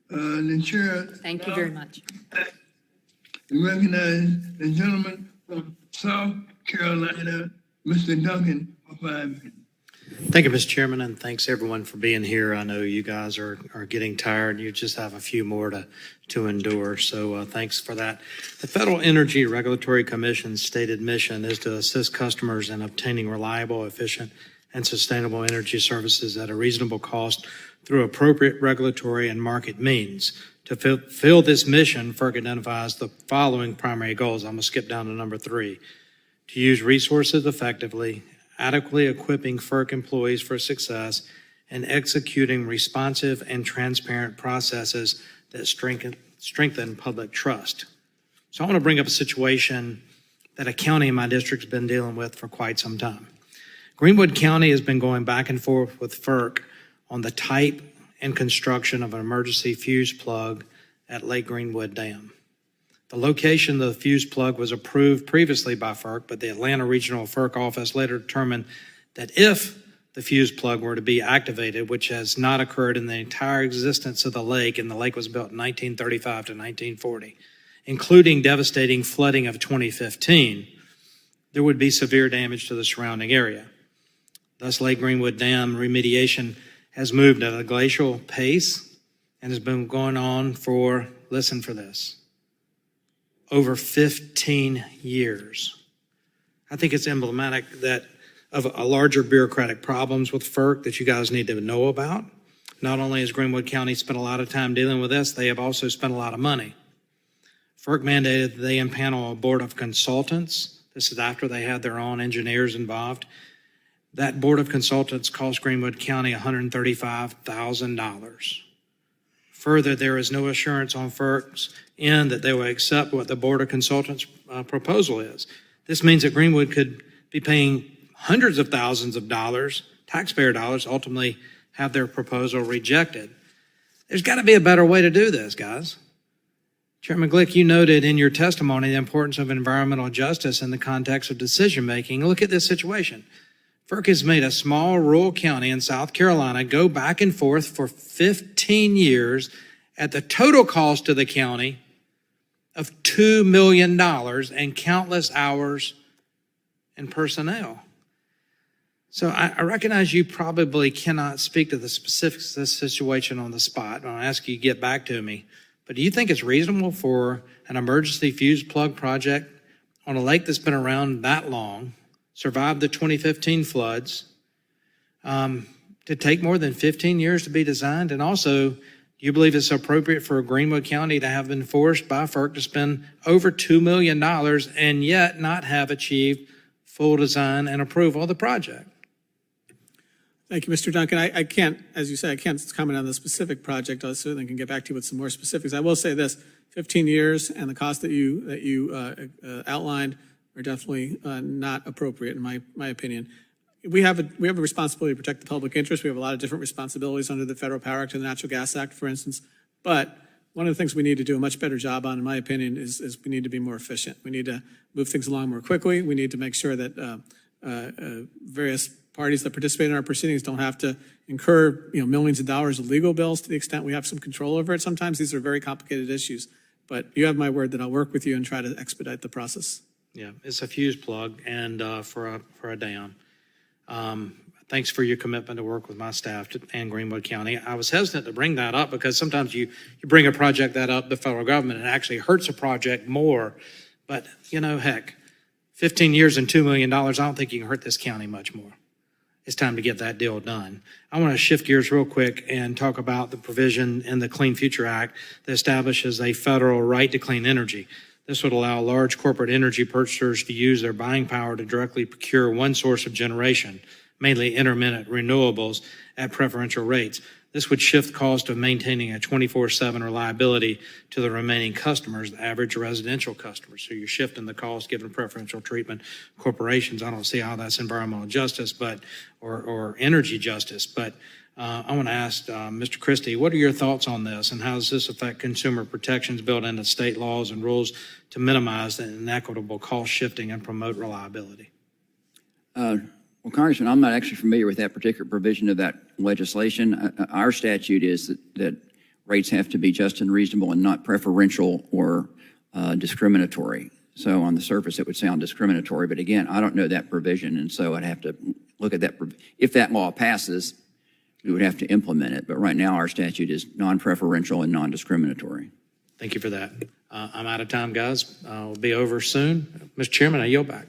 The chair. Thank you very much. Recognize the gentleman from South Carolina, Mr. Duncan, for 5 minutes. Thank you, Mr. Chairman, and thanks everyone for being here. I know you guys are getting tired. You just have a few more to endure, so thanks for that. The Federal Energy Regulatory Commission's stated mission is to assist customers in obtaining reliable, efficient, and sustainable energy services at a reasonable cost through appropriate regulatory and market means. To fulfill this mission, FERC identifies the following primary goals. I'm going to skip down to number 3. To use resources effectively, adequately equipping FERC employees for success, and executing responsive and transparent processes that strengthen public trust. So I want to bring up a situation that a county in my district has been dealing with for quite some time. Greenwood County has been going back and forth with FERC on the type and construction of an emergency fuse plug at Lake Greenwood Dam. The location of the fuse plug was approved previously by FERC, but the Atlanta Regional FERC office later determined that if the fuse plug were to be activated, which has not occurred in the entire existence of the lake, and the lake was built in 1935 to 1940, including devastating flooding of 2015, there would be severe damage to the surrounding area. Thus, Lake Greenwood Dam remediation has moved at a glacial pace and has been going on for, listen for this, over 15 years. I think it's emblematic that of a larger bureaucratic problems with FERC that you guys need to know about. Not only has Greenwood County spent a lot of time dealing with this, they have also spent a lot of money. FERC mandated that they impanel a board of consultants. This is after they had their own engineers involved. That board of consultants cost Greenwood County $135,000. Further, there is no assurance on FERC's end that they will accept what the Board of Consultants proposal is. This means that Greenwood could be paying hundreds of thousands of dollars, taxpayer dollars, ultimately have their proposal rejected. There's got to be a better way to do this, guys. Chairman Glick, you noted in your testimony the importance of environmental justice in the context of decision-making. Look at this situation. FERC has made a small rural county in South Carolina go back and forth for 15 years at the total cost to the county of $2 million and countless hours and personnel. So I recognize you probably cannot speak to the specifics of this situation on the spot. I'll ask you to get back to me. But do you think it's reasonable for an emergency fuse plug project on a lake that's been around that long, survived the 2015 floods, to take more than 15 years to be designed? And also, do you believe it's appropriate for Greenwood County to have been forced by FERC to spend over $2 million and yet not have achieved full design and approval of the project? Thank you, Mr. Duncan. I can't, as you say, I can't comment on the specific project. I certainly can get back to you with some more specifics. I will say this: 15 years and the cost that you outlined are definitely not appropriate, in my opinion. We have a responsibility to protect the public interest. We have a lot of different responsibilities under the Federal Power Act and the Natural Gas Act, for instance. But one of the things we need to do a much better job on, in my opinion, is we need to be more efficient. We need to move things along more quickly. We need to make sure that various parties that participate in our proceedings don't have to incur millions of dollars of legal bills to the extent we have some control over it. Sometimes these are very complicated issues. But you have my word that I'll work with you and try to expedite the process. Yeah, it's a fuse plug and for a dam. Thanks for your commitment to work with my staff and Greenwood County. I was hesitant to bring that up because sometimes you bring a project that up to the federal government and it actually hurts a project more. But, heck, 15 years and $2 million, I don't think you can hurt this county much more. It's time to get that deal done. I want to shift gears real quick and talk about the provision in the Clean Future Act that establishes a federal right to clean energy. This would allow large corporate energy purchasers to use their buying power to directly procure one source of generation, mainly intermittent renewables, at preferential rates. This would shift cost of maintaining a 24/7 reliability to the remaining customers, the average residential customers. So you're shifting the cost, giving preferential treatment corporations. I don't see how that's environmental justice, or energy justice. But I want to ask Mr. Christie, what are your thoughts on this, and how does this affect consumer protections built into state laws and rules to minimize the inequitable cost shifting and promote reliability? Well, Congressman, I'm not actually familiar with that particular provision of that legislation. Our statute is that rates have to be just and reasonable and not preferential or discriminatory. So on the surface, it would sound discriminatory, but again, I don't know that provision, and so I'd have to look at that. If that law passes, we would have to implement it, but right now our statute is non-preferential and non-discriminatory. Thank you for that. I'm out of time, guys. We'll be over soon. Mr. Chairman, I yield back.